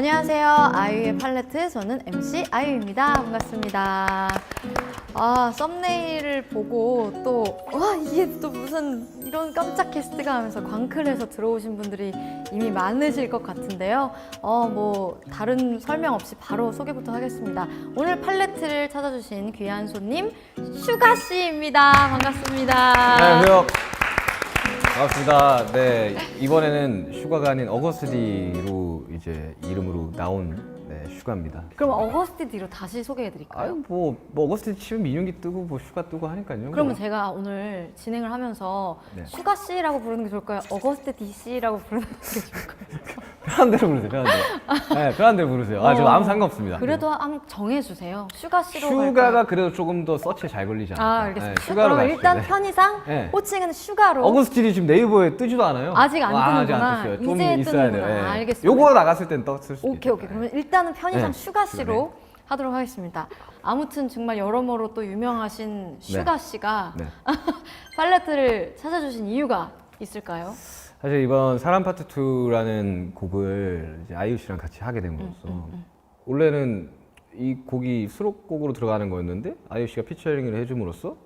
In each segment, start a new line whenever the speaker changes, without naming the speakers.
안녕하세요. 아이유의 팔레트, 저는 MC 아이유입니다. 반갑습니다. 썸네일을 보고 또 이게 또 무슨 이런 깜짝 게스트가 하면서 광클해서 들어오신 분들이 이미 많으실 것 같은데요. 다른 설명 없이 바로 소개부터 하겠습니다. 오늘 팔레트를 찾아주신 귀한 손님 슈가 씨입니다. 반갑습니다.
안녕하세요. 반갑습니다. 네, 이번에는 슈가가 아닌 어거스디로 이제 이름으로 나온 슈가입니다.
그럼 어거스티 뒤로 다시 소개해드릴까요?
어거스디 치면 민윤기 뜨고 슈가 뜨고 하니까요.
그러면 제가 오늘 진행을 하면서 슈가 씨라고 부르는 게 좋을까요? 어거스티 씨라고 부르는 게 좋을까요?
편한 대로 부르세요. 편한 대로. 네, 편한 대로 부르세요. 저 아무 상관없습니다.
그래도 한번 정해주세요. 슈가 씨로
슈가가
갈까요?
그래도 조금 더 서치에 잘 걸리지 않을까.
알겠습니다.
슈가로
그럼
가시죠.
일단
네.
편의상
네.
호칭은 슈가로.
어거스디이 지금 네이버에 뜨지도 않아요.
아직 안 뜨는구나.
아직 안 떴어요. 좀
이제
있어야 돼요.
뜨는구나.
네.
알겠습니다.
요거 나갔을 땐 떴을 수도 있어요.
오케이. 그러면 일단은 편의상
네.
슈가 씨로 하도록 하겠습니다. 아무튼 정말 여러모로 또 유명하신 슈가 씨가
네.
팔레트를 찾아주신 이유가 있을까요?
사실 이번 사람 파트 2라는 곡을 이제 아이유 씨랑 같이 하게 됨으로써 원래는 이 곡이 수록곡으로 들어가는 거였는데 아이유 씨가 피처링을 해줌으로써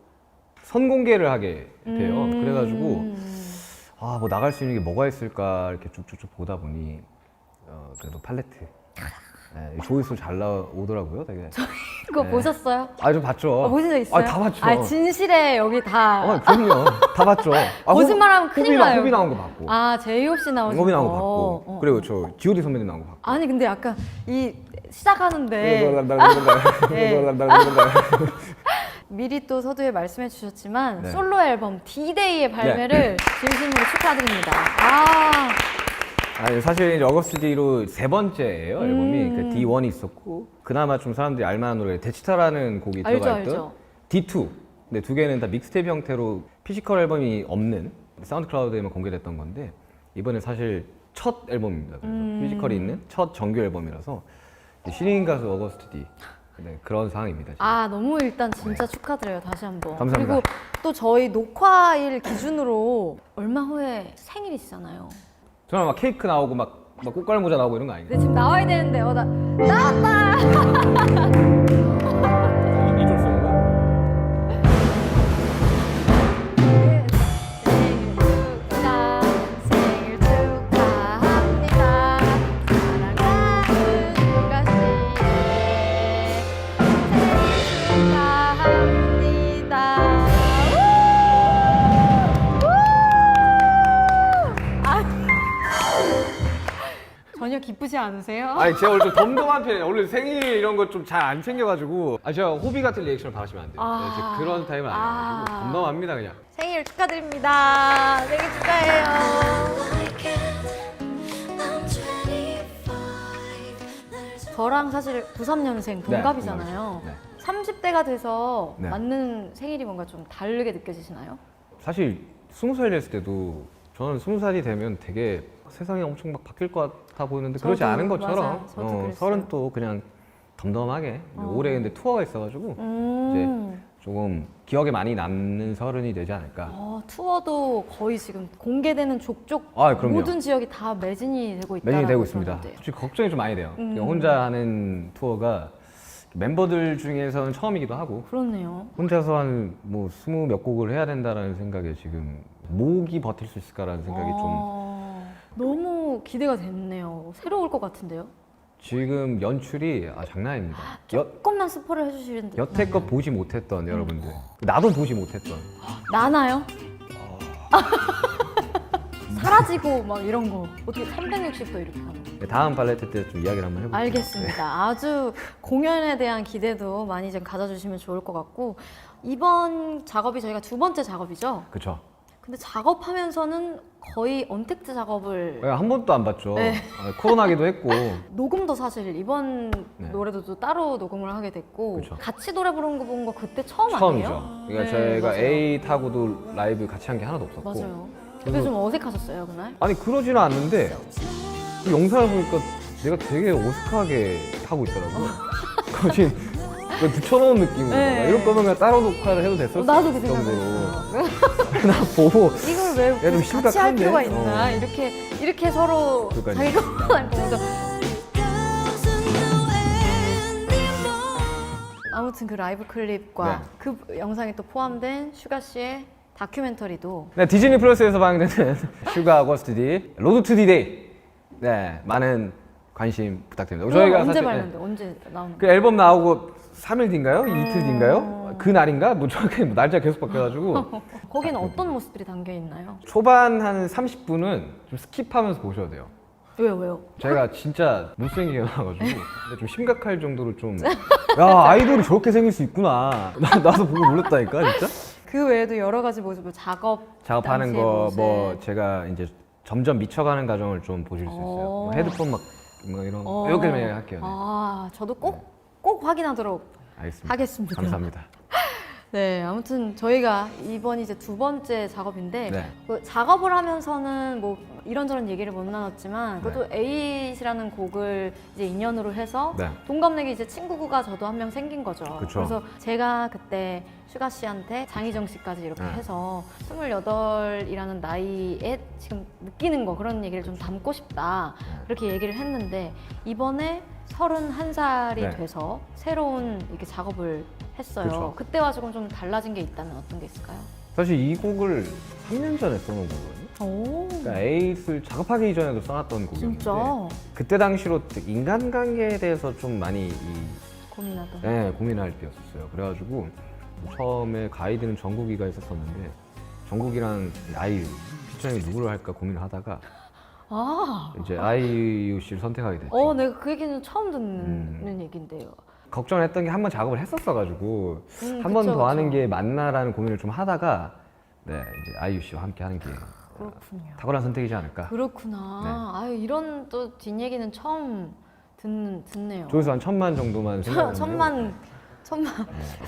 선공개를 하게 돼요. 그래가지고 뭐 나갈 수 있는 게 뭐가 있을까 이렇게 쭉쭉쭉 보다 보니 그래도 팔레트 조회수 잘 나오더라고요, 되게.
그거
네.
보셨어요?
좀 봤죠.
보신 적 있어요?
다 봤죠.
진실에 여기 다
그럼요. 다 봤죠.
거짓말하면 큰일 나요.
호비 나온 거 봤고.
제이홉 씨 나오신
호비 나온
거.
거 봤고. 그리고 저 G.O.D 선배님 나온 거 봤고.
아니 근데 약간 이 시작하는데
네.
미리 또 서두에 말씀해 주셨지만 솔로 앨범 D-Day의 발매를 진심으로 축하드립니다.
사실 이제 어거스디로 세 번째예요 앨범이. 그 D1이 있었고 그나마 좀 사람들이 알만한 노래 데치타라는 곡이 들어가 있던
알죠.
D2. 근데 두 개는 다 믹스테이프 형태로 피지컬 앨범이 없는 사운드 클라우드에만 공개됐던 건데 이번에 사실 첫 앨범입니다. 그래서 피지컬이 있는 첫 정규 앨범이라서 신인 가수 어거스디 그런 상황입니다. 지금.
너무 일단 진짜 축하드려요. 다시 한번.
감사합니다.
그리고 또 저희 녹화일 기준으로 얼마 후에 생일이시잖아요.
저는 막 케이크 나오고 막 꽃갈 모자 나오고 이런 거 아니에요?
근데 지금 나와야 되는데 나왔다!
이쪽 쓰는 거?
생일 축하합니다. 사랑하는 슈가 씨의 생일 축하합니다. 전혀 기쁘지 않으세요?
제가 원래 좀 덤덤한 편이에요. 원래 생일 이런 거 좀 잘 안 챙겨가지고 제가 호비 같은 리액션을 받으시면 안 돼요. 제가 그런 타입은 아니어가지고 덤덤합니다 그냥.
생일 축하드립니다. 생일 축하해요. 저랑 사실 93년생 동갑이잖아요.
네.
30대가 돼서
네.
맞는 생일이 뭔가 좀 다르게 느껴지시나요?
사실 20살 됐을 때도 저는 20살이 되면 되게 세상이 엄청 막 바뀔 것 같아 보이는데 그러지
저도,
않은 것처럼
맞아요. 저도 그랬어요.
서른 또 그냥 덤덤하게 올해 근데 투어가 있어가지고 이제 조금 기억에 많이 남는 서른이 되지 않을까.
투어도 거의 지금 공개되는 족족
그럼요.
모든 지역이 다 매진이 되고 있다.
매진이 되고 있습니다. 솔직히 걱정이 좀 많이 돼요. 혼자 하는 투어가 멤버들 중에서는 처음이기도 하고
그렇네요.
혼자서 한 20몇 곡을 해야 된다라는 생각에 지금 목이 버틸 수 있을까라는 생각이
너무 기대가 됐네요. 새로울 것 같은데요?
지금 연출이 장난 아닙니다.
조금만 스포를 해주시는데
여태껏 보지 못했던 여러분들, 나도 보지 못했던
나나요? 사라지고 막 이런 거 어떻게 360도 이렇게 하는
다음 발레트 때 좀 이야기를 한번 해볼게요.
알겠습니다. 아주 공연에 대한 기대도 많이 좀 가져주시면 좋을 것 같고 이번 작업이 저희가 두 번째 작업이죠?
그렇죠.
근데 작업하면서는 거의 언택트 작업을
한 번도 안 봤죠. 코로나기도 했고.
녹음도 사실 이번 노래도 또 따로 녹음을 하게 됐고
그쵸.
같이 노래 부르는 거 본 거 그때 처음
처음이죠.
아니에요?
그러니까
네,
저희가
맞아요.
A 타고도 라이브 같이 한 게 하나도 없었고.
맞아요. 그게 좀 어색하셨어요 그날?
아니 그러지는 않는데 그 영상을 보니까 내가 되게 어색하게 하고 있더라고요. 거진 그냥 붙여놓은 느낌으로
네.
이럴 거면 그냥 따로 녹화를 해도 됐었을
나도 그
정도로.
생각했어요.
나 보고
이걸 왜
야, 좀
같이 할
심각한데?
필요가 있나? 이렇게 서로
그러니까요.
자기 것만 보면서 아무튼 그 라이브 클립과
네.
그 영상에 또 포함된 슈가 씨의 다큐멘터리도
네, 디즈니 플러스에서 방영되는 슈가 고스트 로드 투 디데이. 네, 많은 관심 부탁드립니다.
저희가 언제
사실,
발매인데 언제 나오는
그 앨범 나오고 3일 뒤인가요? 이틀 뒤인가요? 그 날인가? 뭐 정확히 날짜 계속 바뀌어가지고
거기는 어떤 모습들이 담겨 있나요?
초반 한 30분은 좀 스킵하면서 보셔야 돼요.
왜요?
제가 진짜 못생기게 나와가지고 근데 좀 심각할 정도로 좀 야 아이돌이 저렇게 생길 수 있구나 나도 보고 놀랐다니까 진짜.
그 외에도 여러 가지 모습을
작업하는
당시의
거
모습.
뭐 제가 이제 점점 미쳐가는 과정을 좀 보실 수 있어요. 뭐 헤드폰 막 뭐 이런 이렇게 좀 할게요. 네.
아, 저도 꼭 확인하도록
알겠습니다.
하겠습니다.
감사합니다.
네, 아무튼 저희가 이번이 이제 두 번째 작업인데
네.
그 작업을 하면서는 뭐 이런저런 얘기를 못 나눴지만 그것도 에잇이라는 곡을 이제 인연으로 해서
네.
동갑내기 이제 친구가 저도 한 명 생긴 거죠.
그쵸.
그래서 제가 그때 슈가 씨한테 장희정 씨까지 이렇게
네.
해서 28이라는 나이에 지금 느끼는 거 그런 얘기를 좀 담고 싶다 그렇게 얘기를 했는데 이번에 31살이
네.
돼서 새로운 이렇게 작업을 했어요.
그쵸.
그때와 조금 좀 달라진 게 있다면 어떤 게 있을까요?
사실 이 곡을 3년 전에 써놓은 거거든요.
오,
그러니까 에잇을 작업하기 이전에도 써놨던 곡이었는데
진짜
그때 당시로 인간관계에 대해서 좀 많이
고민하던.
고민할 때였었어요. 그래가지고 처음에 가이드는 정국이가 있었었는데 정국이랑 아이유 피처링 누구를 할까 고민을 하다가
아,
이제 아이유 씨를 선택하게 됐죠.
내가 그 얘기는 처음 듣는 얘긴데요.
걱정을 했던 게 한 번 작업을 했었어가지고 한 번
그쵸,
더 하는
그쵸.
게 맞나라는 고민을 좀 하다가 네 이제 아이유 씨와 함께 하는 게
그렇군요.
탁월한 선택이지 않을까.
그렇구나. 아유, 이런 또 뒷얘기는 처음 듣네요.
조회수 한 1,000만 정도만 생각하면
천만.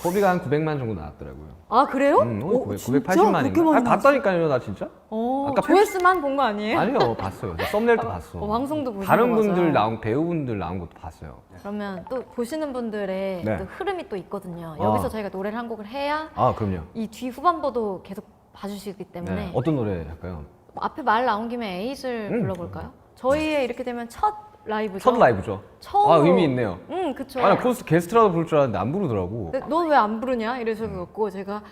호비가 한 900만 정도 나왔더라고요.
아, 그래요?
오늘
진짜?
980만인가?
그렇게 많이 나왔어요?
봤다니까요, 나 진짜? 아까
조회수만 본 거 아니에요?
아니요, 봤어요. 썸네일도 봤어.
방송도 보시고
다른
맞아요.
분들 나온 배우분들 나온 것도 봤어요.
그러면 또 보시는 분들의
네.
또 흐름이 또 있거든요. 여기서 저희가 노래를 한 곡을 해야
아, 그럼요.
이 뒤 후반부도 계속 봐주시기 때문에
네. 어떤 노래 할까요?
앞에 말 나온 김에 에잇을 불러볼까요? 저희의 이렇게 되면 첫 라이브죠.
첫 라이브죠.
처음으로.
아, 의미 있네요.
그쵸.
아, 나 코스 게스트라도 부를 줄 알았는데 안 부르더라고.
넌 왜 안 부르냐? 이러셔갖고 제가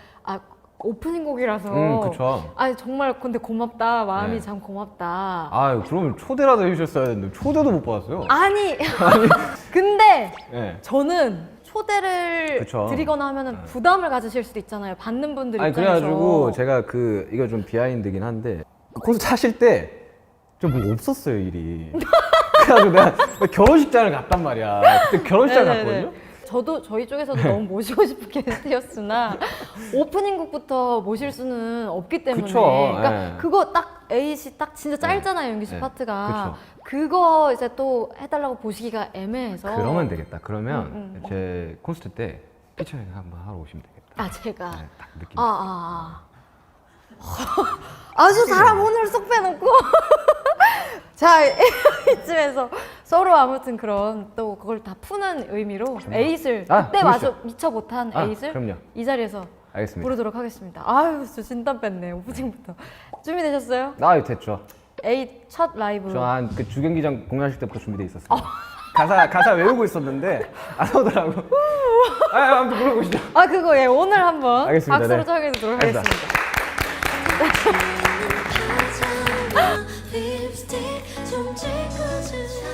오프닝 곡이라서
그쵸.
정말 근데 고맙다. 마음이
네.
참 고맙다.
아, 그러면 초대라도 해주셨어야 했는데 초대도 못 받았어요.
아니 근데
네.
저는 초대를
그쵸.
드리거나 하면은 부담을 가지실 수도 있잖아요. 받는 분들
아니
입장에서.
그래가지고 제가 이거 좀 비하인드긴 한데 콘서트 하실 때 좀 뭐 없었어요 일이. 그래가지고 내가 결혼식장을 갔단 말이야. 그때 결혼식장
네네네.
갔거든요.
저도 저희 쪽에서도 너무 모시고 싶은 게스트였으나 오프닝 곡부터 모실 수는 없기 때문에
그쵸.
그러니까
네.
그거 딱 에잇이 딱 진짜 짧잖아요. 연기 씨
네.
파트가 그거 이제 또 해달라고 보시기가 애매해서
그러면 되겠다. 그러면 제 콘서트 때 피처링 한번 하러 오시면 되겠다.
제가
네, 딱 느낌.
아주 사람 오늘 쏙 빼놓고 자 이쯤에서 서로 아무튼 그런 또 그걸 다 푸는 의미로 에잇을 그때 마저 미처 못한 에잇을
그럼요.
이 자리에서
알겠습니다.
부르도록 하겠습니다. 아유 저 진땀 뺐네 오프닝부터. 준비되셨어요?
됐죠.
에잇 첫 라이브.
저 한 그 주경기장 공연식 때부터 준비돼 있었어요. 가사 외우고 있었는데 안 오더라고. 아무튼 물어보시죠.
그거 오늘 한번
알겠습니다.
박수로
네.
청해드리도록
알겠습니다.
하겠습니다.
립스틱 좀 찍어주자.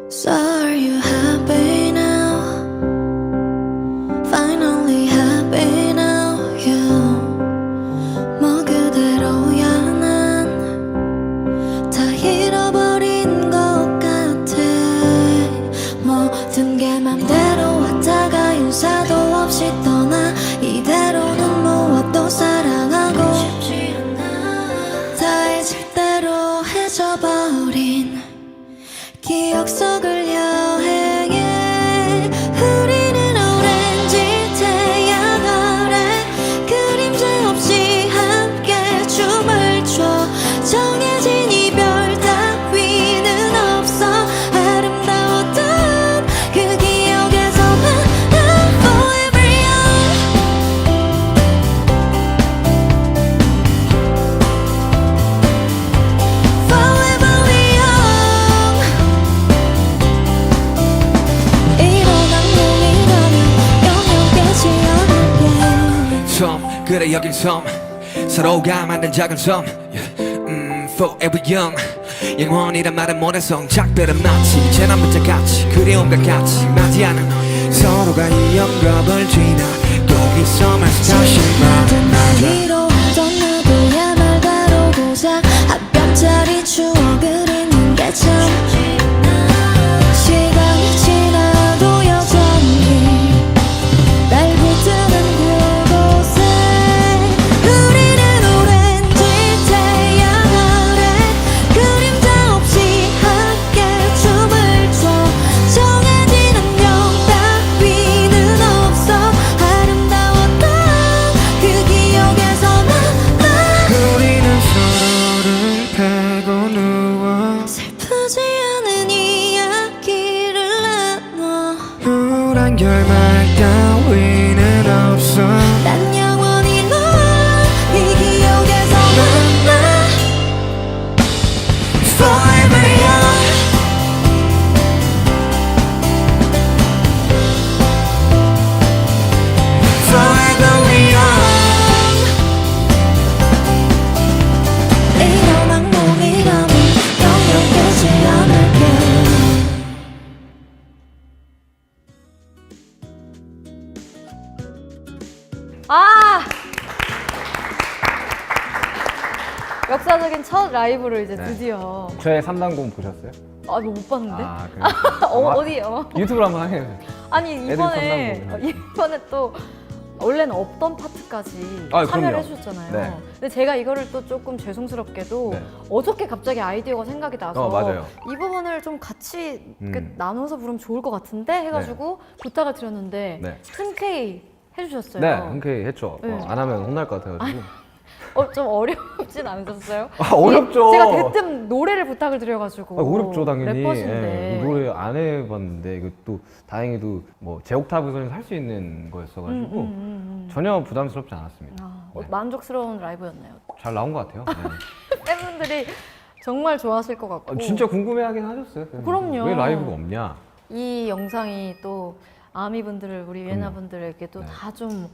So are you happy now? Finally happy now, you. 뭐 그대로야 난 다 잃어버린 것 같아. 모든 게 맘대로 왔다가 인사도 없이 떠나 이대로는 무엇도 사랑하고 싶지 않아. 다 잊을 대로 해져버린 기억 속을 여행해. 우리는 오렌지 태양 아래 그림자 없이 함께 춤을 춰. 정해진 이별 따위는 없어. 아름다웠던 그 기억에서만 I'm forever
그래 여긴 섬 서로가 만든 작은 섬 Forever young 영원이란 말은 못해서 작별은 마치 재난문자 같이 그리움과 같이 맞이하는 서로가 이 영겁을 지나 거기서 마치 다시
낮은 나이로 하던 나도야 날 다루고자 한 뼘짜리 추억을 잊는 게 참 시간이 지나도 여전히 날 붙드는 그곳에 우리는 오렌지 태양 아래 그림자 없이 함께 춤을 춰 정해진 운명 따위는 없어 아름다웠던 그 기억에서
우리는 서로를 패고 누워
슬프지 않은 이야기를 나눠
우울한 결말 따위는 없어
난 영원히 널 이 기억에서 만나
Forever young Forever young
이런 악몽이라면 영영 깨지 않을게
아! 역사적인 첫 라이브를 이제
네.
드디어.
저의 3단공 보셨어요?
아, 이거 못 봤는데?
아, 그래요?
어디요?
유튜브로 한번 하세요.
아니, 이번에,
애들 선당분.
이번에 또, 원래는 없던 파트까지
아,
참여를
그럼요.
해주셨잖아요.
네.
근데 제가 이거를 또 조금 죄송스럽게도
네.
어저께 갑자기 아이디어가 생각이 나서
맞아요.
이 부분을 좀 같이 이렇게
음.
나눠서 부르면 좋을 것 같은데 해가지고 부탁을 드렸는데
네.
흔쾌히 해주셨어요.
네, 흔쾌히 했죠.
네.
안 하면 혼날 것 같아가지고.
좀 어렵진 않으셨어요?
아, 어렵죠.
제가 대뜸 노래를 부탁을 드려가지고.
아, 어렵죠, 당연히.
래퍼신데.
예, 노래 안 해봤는데, 이거 또 다행히도 뭐 제 옥타브에서는 할 수 있는 거였어가지고 전혀 부담스럽지 않았습니다.
아,
네.
만족스러운 라이브였네요.
잘 나온 것 같아요. 네.
팬분들이 정말 좋아하실 것 같고.
진짜 궁금해하긴 하셨어요.
그럼요.
왜 라이브가 없냐?
이 영상이 또 아미분들을 우리 유엔아분들에게 또
네.
다 좀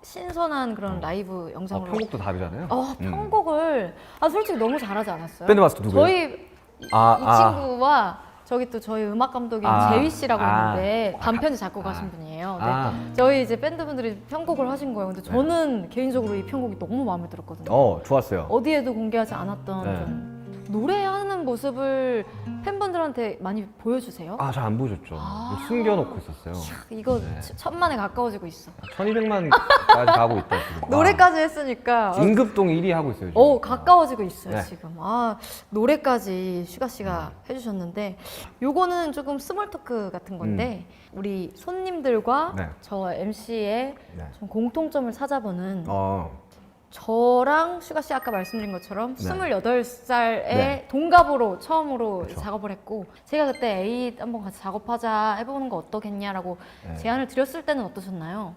신선한 그런 라이브 영상으로.
편곡도 답이잖아요.
편곡을 솔직히 너무 잘하지 않았어요?
밴드 마스터 누구예요?
저희 이 친구와 저기 또 저희 음악 감독인 재휘 씨라고 있는데 반편지 작곡하신 분이에요. 근데 저희 이제 밴드분들이 편곡을 하신 거예요. 근데 저는 개인적으로 이 편곡이 너무 마음에 들었거든요.
좋았어요.
어디에도 공개하지 않았던
네.
좀 노래하는 모습을 팬분들한테 많이 보여주세요.
잘 안 보셨죠? 숨겨놓고 있었어요.
이거
네.
천만에 가까워지고 있어.
1200만까지 가고 있다 지금.
노래까지 했으니까
임급동 1위 하고 있어요. 지금.
가까워지고 있어요
네.
지금. 노래까지 슈가 씨가 해주셨는데 요거는 조금 스몰 토크 같은 건데 우리 손님들과
네.
저 MC의
네.
좀 공통점을 찾아보는 저랑 슈가 씨 아까 말씀드린 것처럼
네.
28살의
네.
동갑으로 처음으로
그쵸.
작업을 했고 제가 그때 에잇 한번 같이 작업하자 해보는 거 어떠겠냐라고
네.
제안을 드렸을 때는 어떠셨나요?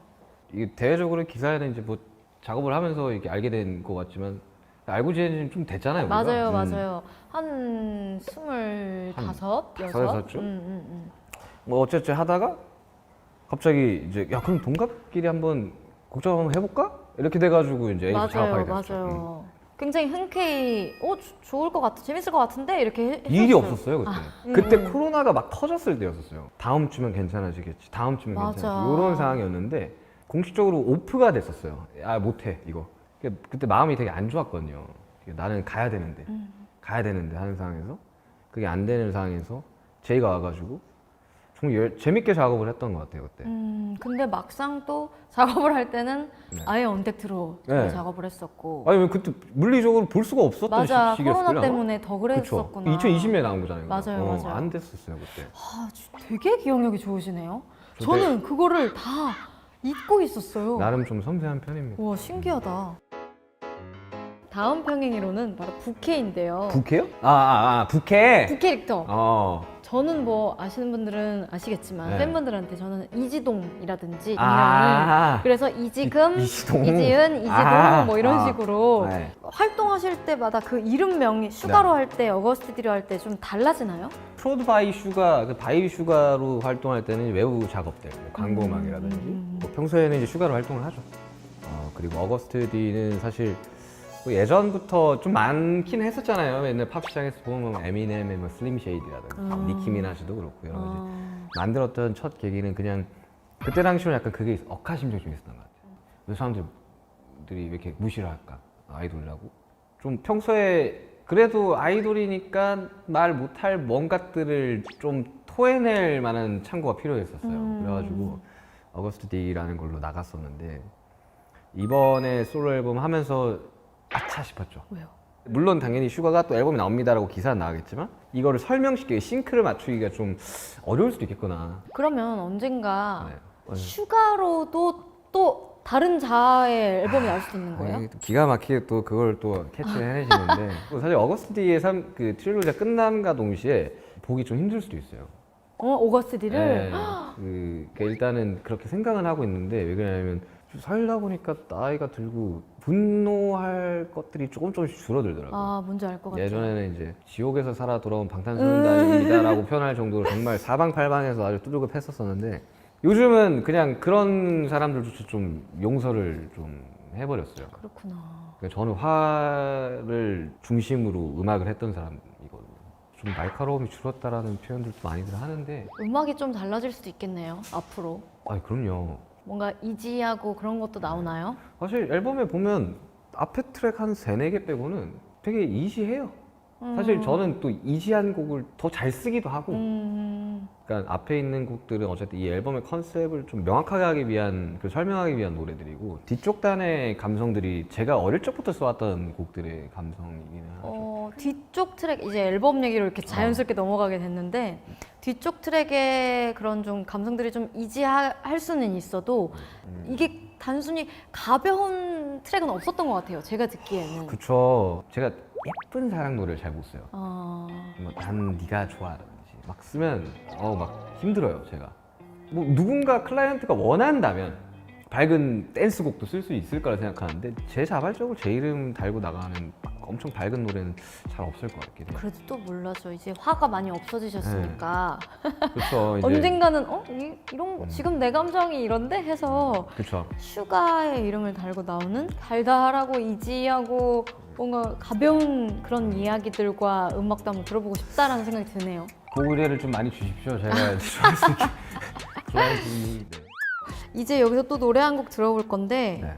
이게 대외적으로 기사에는 이제 뭐 작업을 하면서 이렇게 알게 된 것 같지만 알고 지낸 지 좀 됐잖아요. 우리가.
맞아요, 맞아요. 한 25,
다섯쯤?
6?
뭐 어쨌든 하다가 갑자기 이제 야 그럼 동갑끼리 한번 곡 작업 한번 해볼까? 이렇게 돼가지고 이제 에이프 작업하게
맞아요,
됐죠.
맞아요. 굉장히 흔쾌히 좋을 것 같아, 재밌을 것 같은데 이렇게
일이
해주셨어요.
없었어요 그때. 그때 코로나가 막 터졌을 때였었어요. 다음 주면 괜찮아지겠지. 다음 주면
맞아.
괜찮아지겠지. 이런 상황이었는데 공식적으로 오프가 됐었어요. 못해 이거. 그때 마음이 되게 안 좋았거든요. 나는 가야 되는데 하는 상황에서 그게 안 되는 상황에서 제이가 와가지고 정말 재밌게 작업을 했던 것 같아요 그때.
근데 막상 또 작업을 할 때는
네.
아예 언택트로
네.
작업을 했었고.
아니 왜 그때 물리적으로 볼 수가 없었던
맞아,
시기였어요.
코로나 때문에 더 그랬었구나.
2020년에 나온 거잖아요. 그거.
맞아요, 맞아요.
안 됐었어요 그때.
되게 기억력이 좋으시네요.
저
저는 그거를 다 잊고 있었어요.
나름 좀 섬세한 편입니다.
와, 신기하다. 다음 평행이로는 바로 부캐인데요.
부캐요? 부캐.
부캐릭터. 저는 뭐 아시는 분들은 아시겠지만
네.
팬분들한테 저는 이지동이라든지
아.
이름이 그래서 이지금,
이지동.
이지은, 이지동
아.
뭐 이런
아.
식으로
네.
활동하실 때마다 그 이름명이 슈가로 할 때, 어거스티디로 할 때 좀 달라지나요?
프로드 바이 슈가, 그 바이 슈가로 활동할 때는 외부 작업들, 뭐 광고 음악이라든지 뭐 평소에는 이제 슈가로 활동을 하죠. 그리고 어거스트 D는 사실 뭐 예전부터 좀 많긴 했었잖아요. 옛날 팝 시장에서 보면 뭐 에미넴의 뭐 슬림 쉐이디라든가 니키 미나즈도 그렇고 여러 가지 만들었던 첫 계기는 그냥 그때 당시로는 약간 그게 억하심정이 좀 있었던 것 같아요. 왜 사람들이 왜 이렇게 무시를 할까? 아이돌이라고? 좀 평소에 그래도 아이돌이니까 말 못할 뭔가들을 좀 토해낼 만한 창구가 필요했었어요. 그래가지고 어거스트 D라는 걸로 나갔었는데 이번에 솔로 앨범 하면서 아차 싶었죠.
왜요?
물론 당연히 슈가가 또 앨범이 나옵니다라고 기사는 나가겠지만 이거를 설명시키기, 싱크를 맞추기가 좀 어려울 수도 있겠구나.
그러면 언젠가
네.
슈가로도 또 다른 자아의 앨범이 나올 수도 있는 거예요?
또 기가 막히게 또 그걸 또 캐치해내시는데 사실 어거스트 D의 그 트릴로지가 끝남과 동시에 보기 좀 힘들 수도 있어요.
오거스트 D를?
네, 그러니까 일단은 그렇게 생각은 하고 있는데 왜 그러냐면 살다 보니까 나이가 들고 분노할 것들이 조금씩 줄어들더라고요.
아, 뭔지 알 것 같아요.
예전에는 이제 지옥에서 살아 돌아온 방탄소년단입니다라고 표현할 정도로 정말 사방팔방에서 아주 두들겨 팼었었는데 요즘은 그냥 그런 사람들조차 좀 용서를 좀 해버렸어요.
그렇구나.
그러니까 저는 화를 중심으로 음악을 했던 사람이거든요. 좀 날카로움이 줄었다라는 표현들도 많이들 하는데
음악이 좀 달라질 수도 있겠네요, 앞으로.
아니 그럼요.
뭔가 이지하고 그런 것도 나오나요?
사실 앨범에 보면 앞에 트랙 한 3, 4개 빼고는 되게 이지해요. 사실 저는 또 이지한 곡을 더 잘 쓰기도 하고 그러니까 앞에 있는 곡들은 어쨌든 이 앨범의 컨셉을 좀 명확하게 하기 위한, 설명하기 위한 노래들이고 뒤쪽 단의 감성들이 제가 어릴 적부터 써왔던 곡들의 감성이기는 하죠.
뒤쪽 트랙, 이제 앨범 얘기로 이렇게 자연스럽게 넘어가게 됐는데 뒤쪽 트랙의 그런 좀 감성들이 좀 이지할 수는 있어도 이게 단순히 가벼운 트랙은 없었던 것 같아요, 제가 듣기에는.
그쵸. 제가 예쁜 사랑 노래를 잘 못 써요.
어...
난 네가 좋아라든지 막 쓰면 막 힘들어요 제가. 뭐 누군가 클라이언트가 원한다면 밝은 댄스곡도 쓸 수 있을 거라 생각하는데 제 자발적으로 제 이름 달고 나가는 엄청 밝은 노래는 잘 없을 것 같긴 해요.
그래도 또 몰라죠. 이제 화가 많이 없어지셨으니까
그렇죠.
언젠가는 이런 거 지금 내 감정이 이런데 해서
그렇죠.
슈가의 이름을 달고 나오는 달달하고 이지하고 뭔가 가벼운 그런 이야기들과 음악도 한번 들어보고 싶다라는 생각이 드네요.
그 의뢰를 좀 많이 주십시오. 제가 좋아할 수 있게. 좋아하지.
이제 여기서 또 노래 한 곡 들어볼 건데
네.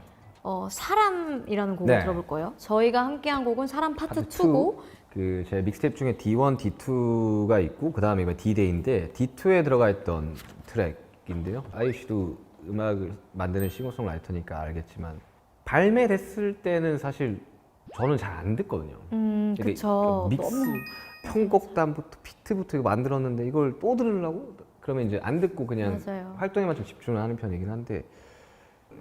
사람이라는 곡을
네.
들어볼 거예요. 저희가 함께한 곡은 사람 파트 2고
그 제 믹스테이프 중에 D1, D2가 있고 그 다음에 D-Day인데 D2에 들어가 있던 트랙인데요. 아이유 씨도 음악을 만드는 싱어송라이터니까 알겠지만 발매됐을 때는 사실 저는 잘 안 듣거든요.
그쵸.
믹스,
너무
편곡단부터 비트부터 이거 만들었는데 이걸 또 들으려고? 그러면 이제 안 듣고 그냥
맞아요.
활동에만 좀 집중을 하는 편이긴 한데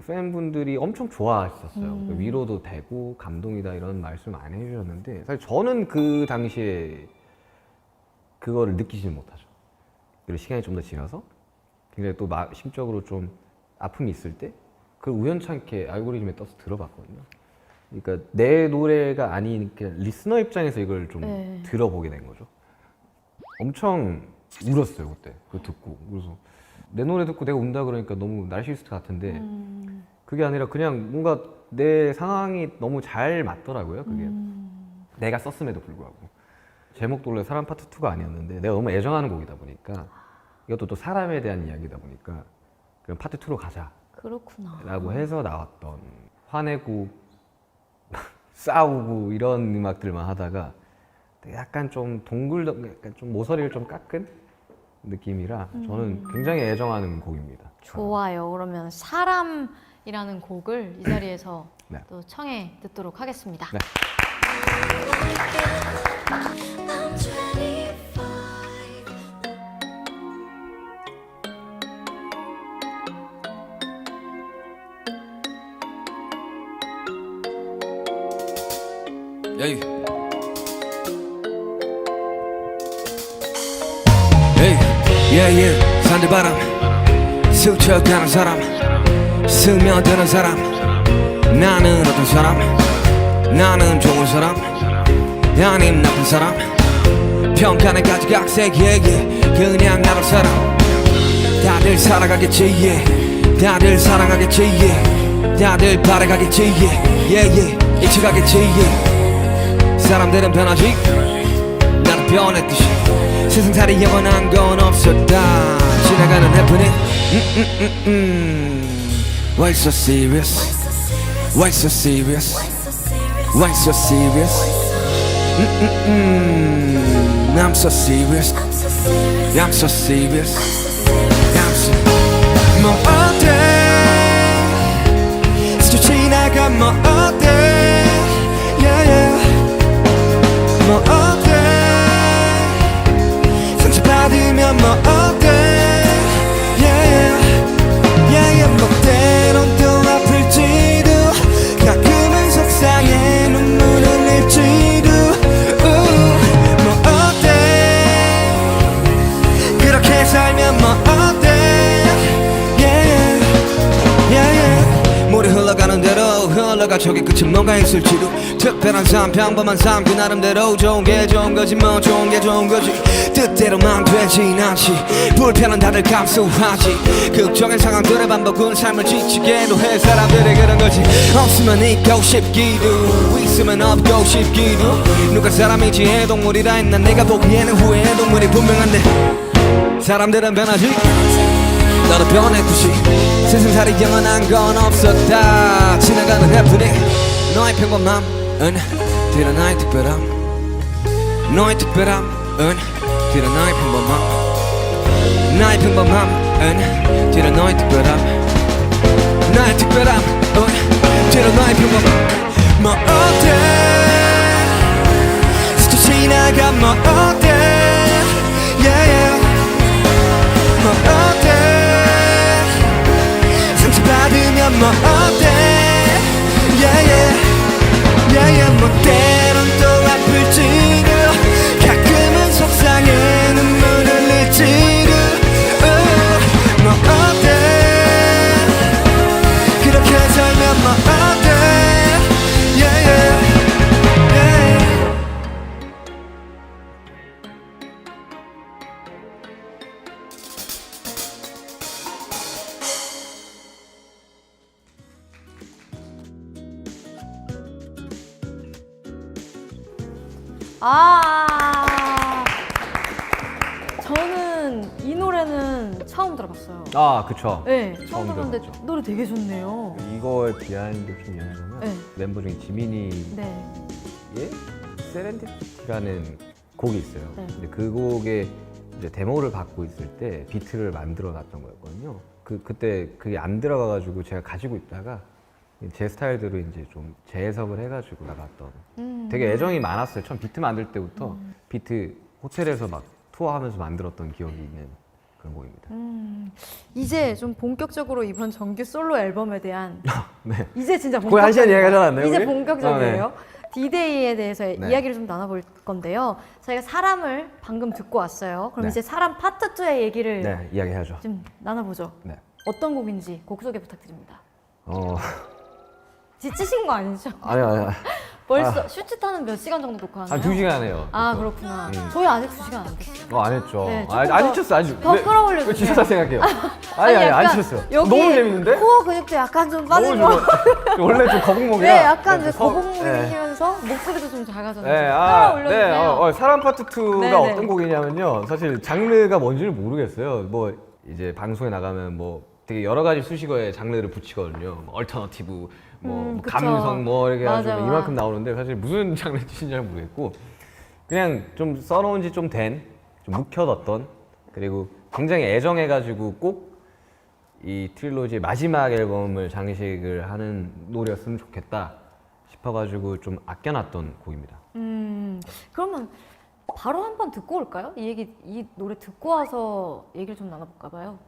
팬분들이 엄청 좋아하셨어요. 위로도 되고 감동이다 이런 말씀 많이 해주셨는데 사실 저는 그 당시에 그거를 느끼지는 못하죠. 그리고 시간이 좀 더 지나서 굉장히 또 심적으로 좀 아픔이 있을 때 그걸 우연찮게 알고리즘에 떠서 들어봤거든요. 그러니까 내 노래가 아닌 그냥 리스너 입장에서 이걸 좀
네.
들어보게 된 거죠. 엄청 울었어요 그때 그거 듣고. 그래서 내 노래 듣고 내가 운다 그러니까 너무 나르시스트 같은데 그게 아니라 그냥 뭔가 내 상황이 너무 잘 맞더라고요. 그게 내가 썼음에도 불구하고 제목도 원래 사람 파트 2가 아니었는데 내가 너무 애정하는 곡이다 보니까 이것도 또 사람에 대한 이야기다 보니까 그럼 파트 2로 가자
그렇구나.
라고 해서 나왔던 화내고 싸우고 이런 음악들만 하다가 약간 좀 약간 좀 모서리를 좀 깎은 느낌이라 저는 굉장히 애정하는 곡입니다.
좋아요. 그러면 사람이라는 곡을 이 자리에서
네.
또 청해 듣도록 하겠습니다.
네.
I'm 25.
Hey. Hey. Yeah, yeah. 산들바람 스쳐가는 사람 스며드는 사람 나는 어떤 사람 나는 좋은 사람 아님 나쁜 사람 평가는 가지각색 yeah. 그냥 나를 사람 다들 살아가겠지 yeah. 다들 사랑하겠지 yeah. 다들 바라가겠지 잊혀가겠지 사람들은 변하지 나는 변했듯이 세상살이 영원한 건 없었다 지나가는 happening Why so serious Why so serious Why so serious I'm so serious I'm so serious I'm so 뭐 어때 스쳐 지나가 뭐 어때 yeah, yeah. 뭐 어때 상처받으면 뭐 어때 yeah, yeah. Yeah, yeah. 뭐 때론 또 아플지도 가끔은 속상해 눈물 흘릴지도 뭐 어때 그렇게 살면 뭐 어때 yeah, yeah, yeah. 물이 흘러가는 대로 흘러가 저기 끝은 뭔가 있을지도 특별한 삶 평범한 삶 그 나름대로 좋은 게 좋은 거지 뭐 좋은 게 좋은 거지 뜻대로만 되진 않지 불편은 다들 감수하지 극적인 상황들의 반복은 삶을 지치게도 해 사람들이 그런 거지 없으면 있고 싶기도 있으면 없고 싶기도 누가 사람이지 해동물이라 했나 내가 보기에는 후회의 동물이 분명한데 사람들은 변하지 너도 변했듯이 세상살이 영원한 건 없었다 지나가는 happening 너의 평범함은 드러나의 특별함 너의 특별함은 드러나의 평범함 나의 평범함은 드러나의 특별함 나의 특별함은 드러나의 평범함 뭐 어때 스쳐 지나가 뭐 어때 yeah, yeah. 뭐 어때 상처받으면 뭐 어때 yeah, yeah. Yeah, yeah. 뭐 때론 또 아플지도 가끔은 속상해 눈물 흘릴지도 뭐 어때 그렇게 살면 뭐 어때 yeah, yeah. Yeah.
저는 이 노래는 처음 들어봤어요.
아 그쵸.
네, 처음
처음
들었는데
들어봤죠.
노래 되게 좋네요.
이거의 비하인드 좀 이야기하면
네.
멤버 중에 지민이의
네.
세렌디티라는 곡이 있어요.
네.
근데 그 곡에 이제 데모를 받고 있을 때 비트를 만들어 놨던 거였거든요. 그때 그게 안 들어가가지고 제가 가지고 있다가 제 스타일대로 이제 좀 재해석을 해가지고 나갔던 되게 애정이 많았어요. 처음 비트 만들 때부터 비트 호텔에서 막 투어하면서 만들었던 기억이 있는 그런 곡입니다.
이제 좀 본격적으로 이번 정규 솔로 앨범에 대한
네.
이제 진짜
거의 한 시간 이야기하지 않았나요,
이제
우리?
본격적이에요. D-Day에 대해서
네.
이야기를 좀 나눠볼 건데요. 저희가 사람을 방금 듣고 왔어요. 그럼
네.
이제 사람 파트 2의 얘기를
네, 이야기해야죠.
좀 나눠보죠.
네.
어떤 곡인지 곡 소개 부탁드립니다.
어,
지치신 거 아니죠?
아니요.
벌써 슈츠타는 몇 시간 정도 녹화하나요?
한 2시간 해요.
아
보통.
그렇구나. 저희 아직 2시간 안 됐어요.
안 했죠.
네, 조금
안
더-
지쳤어, 아직.
더 끌어올려주세요.
지쳤다 생각해요. 아니, 안
약간
지쳤어요.
여기
너무 재밌는데?
코어 근육도 약간 좀 빠진 거.
너무 좋아. 원래 좀 거북목이야.
네, 약간 이제
네.
거북목이면서 목소리도 좀 작아졌는데
네,
끌어올려주세요.
사람 파트 2가
네, 네.
어떤 곡이냐면요. 사실 장르가 뭔지를 모르겠어요. 뭐 이제 방송에 나가면 뭐 되게 여러 가지 수식어에 장르를 붙이거든요. 뭐 얼터너티브, 뭐
그쵸.
감성 뭐 이렇게 해가지고
맞아.
이만큼 나오는데 사실 무슨 장르 뜻인지 잘 모르겠고 그냥 좀 써놓은 지 좀 된, 좀 묵혀뒀던 그리고 굉장히 애정해가지고 꼭 이 트릴로지의 마지막 앨범을 장식을 하는 노래였으면 좋겠다 싶어가지고 좀 아껴놨던 곡입니다.
그러면 바로 한번 듣고 올까요? 이 노래 듣고 와서 얘기를 좀 나눠볼까 봐요.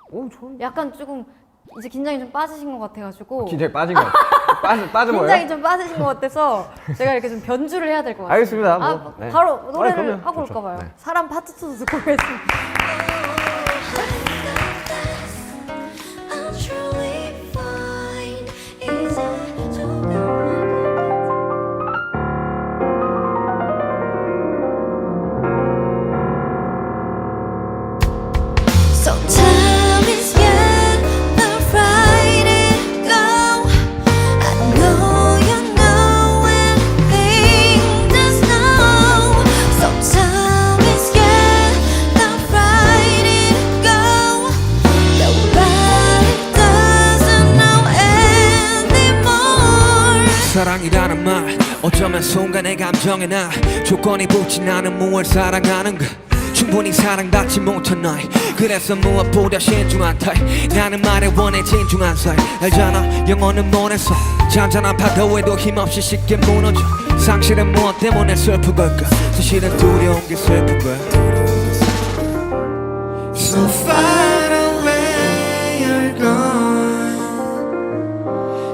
오, 좋은.
약간 조금 이제 긴장이 좀 빠지신 것 같아가지고
긴장이 빠진 거 빠진 거예요?
긴장이 좀 빠지신 것 같아서 제가 이렇게 좀 변주를 해야 될 것 같아요.
알겠습니다. 뭐, 네.
바로 노래를
그럼요.
하고
좋죠.
올까 봐요.
네.
사람 파트 2도 듣고 오겠습니다.
I'm truly fine. 이제 조금 So time is young, but Friday go.
어쩌면 순간의 감정에 나 조건이 붙진 않은 무얼 사랑하는가 충분히 사랑받지 못한 나이 그래서 무엇보다 신중한 타입 나는 말에 원해 진중한 사이 알잖아 영혼은 못해서 잔잔한 파도에도 힘없이 쉽게 무너져 상실은 무엇 때문에 슬픈 걸까 사실은 두려운 게 슬픈 거야 So far away you're gone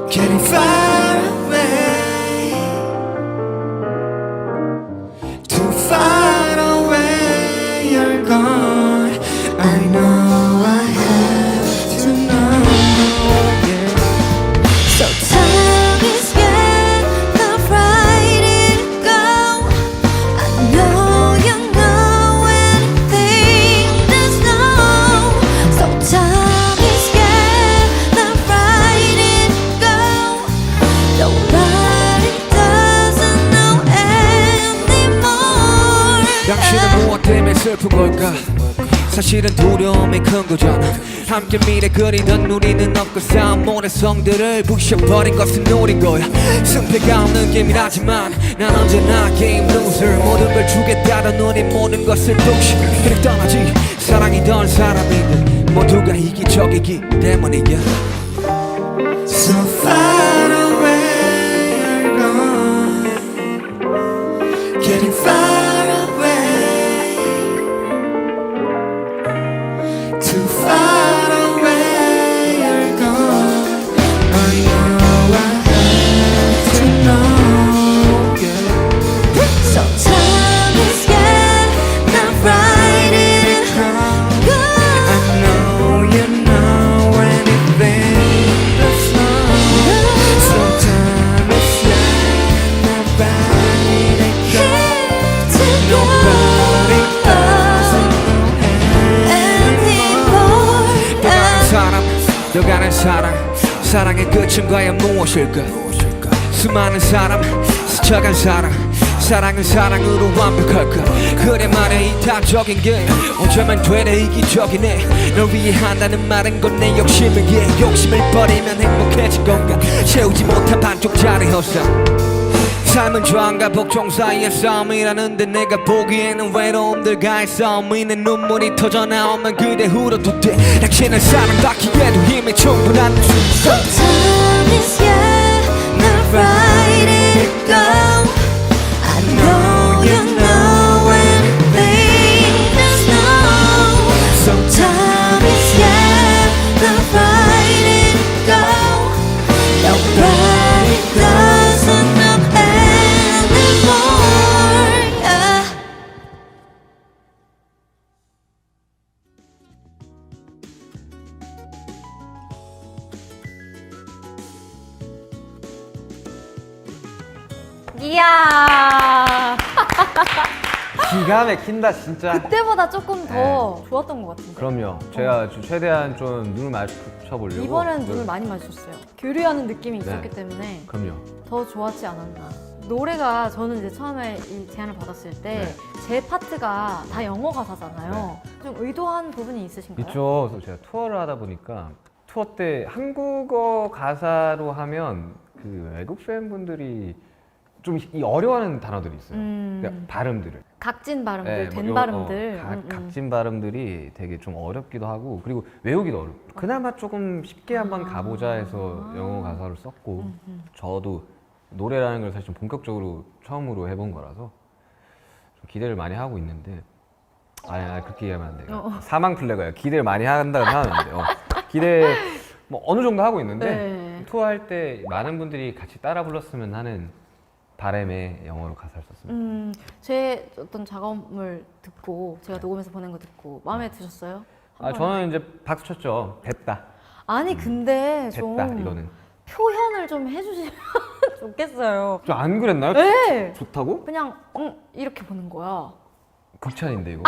Getting far away Too far away you're gone I know I have to know yeah.
So time is gonna ride it go I know you know anything there's no So time is gonna ride it go Nobody doesn't know anymore
당신은 무엇 때문에 슬픈 걸까 사실은 두려움이 큰 거잖아 함께 미래 그리던 우리는 없고 쌓은 모래성들을 부셔버린 것은 노린 거야 승패가 없는 게임이라지만 난 언제나 게임 루ser 모든 걸 주겠다던 우린 모든 것을 부시 그냥 떠나지 사랑이던 사람이든 모두가 이기적이기 때문이야 So far away you're gone Getting far away Too far away you're gone I know I have to know yeah.
So time is gonna ride it go
I know you know anything that's wrong So time is gonna ride it go Nobody doesn't 떠가는 사랑 사랑의 끝은 과연 무엇일까 수많은 사람 스쳐간 사랑 사랑은 사랑으로 완벽할까 그래 말해 이타적인 게 어쩌면 되레 이기적이네 널 위해 한다는 말은 건 내 욕심이기에 욕심을 버리면 행복해질 건가 채우지 못한 반쪽짜리 허상 삶은 저항과 복종 사이의 싸움이라는데 내가 보기에는 외로움들과의 싸움이 내 눈물이 터져나오면 그대 울어도 돼 당신은 사랑받기에도 힘이 충분한
So time is gonna ride it go I know you know anything there's no So time is gonna ride it go Nobody doesn't know anymore yeah.
이야
기가 막힌다 진짜.
그때보다 조금 더 좋았던 것 같은데.
그럼요. 제가 최대한 좀 눈을 마주쳐보려고.
이번엔 눈을 많이 마주쳤어요. 교류하는 느낌이 있었기
네.
때문에
그럼요.
더 좋았지 않았나. 노래가 저는 이제 처음에 이 제안을 받았을 때 제 파트가 다 영어 가사잖아요. 좀 의도한 부분이 있으신가요?
있죠. 그래서 제가 투어를 하다 보니까 투어 때 한국어 가사로 하면 그 외국 팬분들이 좀 이 어려워하는 단어들이 있어요. 그러니까 발음들을.
각진 발음들,
네,
된 발음들.
각진 발음들이 되게 좀 어렵기도 하고 그리고 외우기도 어렵고 그나마 조금 쉽게 한번 가보자 해서 영어 가사를 썼고 저도 노래라는 걸 사실 좀 본격적으로 처음으로 해본 거라서 좀 기대를 많이 하고 있는데 아니 그렇게 얘기하면 안 돼요. 사망 플래그예요. 기대를 많이 한다고 하면 안 돼요. 기대 뭐 어느 정도 하고 있는데
네.
투어할 때 많은 분들이 같이 따라 불렀으면 하는 바람에 영어로 가사를 썼습니다.
제 어떤 작업을 듣고 제가 녹음해서 보낸 거 듣고 마음에 드셨어요?
저는 이제 박수 쳤죠. 됐다.
아니 근데 좀
됐다 이거는.
표현을 좀 해주시면 좋겠어요.
좀 안 그랬나요?
네.
좋다고?
그냥 이렇게 보는 거야.
극찬인데 이거.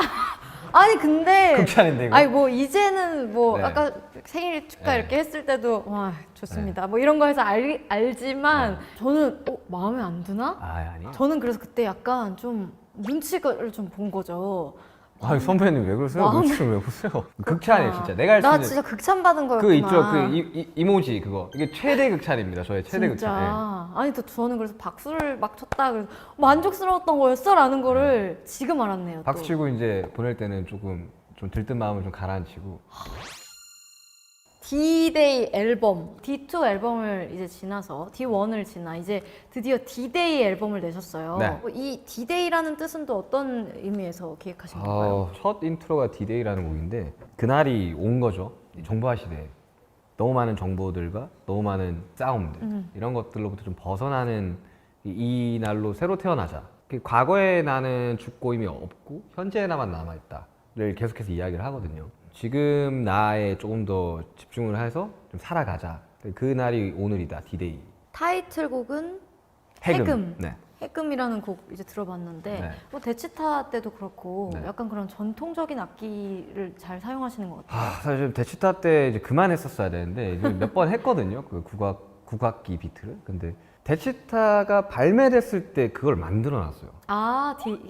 아니 근데
극찬인데 이거.
아니 뭐 이제는 뭐
네.
아까 생일 축하
네.
이렇게 했을 때도 와 좋습니다 뭐 이런 거 해서 알지만 저는 마음에 안 드나?
아니.
저는 그래서 그때 약간 좀 눈치를 좀 본 거죠.
아 선배님 왜 그러세요?
마음을-
눈치를 왜 보세요? 극찬이에요 진짜. 내가 할 수
나
있는
진짜 극찬 받은 거였구나.
그 있죠 그 이모지 그거 이게 최대 극찬입니다. 저의 최대
진짜.
극찬. 예.
아니 또 저는 그래서 박수를 막 쳤다 그래서 만족스러웠던 거였어라는 거를 지금 알았네요.
박수
또.
치고 이제 보낼 때는 조금 좀 들뜬 마음을 좀 가라앉히고.
D-Day 앨범, D2 앨범을 이제 지나서 D1을 지나 이제 드디어 D-Day 앨범을 내셨어요.
네.
이 D-Day라는 뜻은 또 어떤 의미에서 기획하신 건가요?
첫 인트로가 D-Day라는 곡인데 그날이 온 거죠. 이 정보화 시대에 너무 많은 정보들과 너무 많은 싸움들 이런 것들로부터 좀 벗어나는 이 날로 새로 태어나자. 과거에 나는 죽고 이미 없고 현재에 나만 남아있다를 계속해서 이야기를 하거든요. 지금 나에 조금 더 집중을 해서 좀 살아가자. 그 날이 오늘이다. D-Day.
타이틀곡은 해금.
네.
해금이라는 곡 이제 들어봤는데
네.
뭐 데치타 때도 그렇고
네.
약간 그런 전통적인 악기를 잘 사용하시는 것 같아요.
사실 데치타 때 이제 그만했었어야 되는데 몇 번 했거든요. 그 국악기 비트를. 근데 데치타가 발매됐을 때 그걸 만들어 놨어요.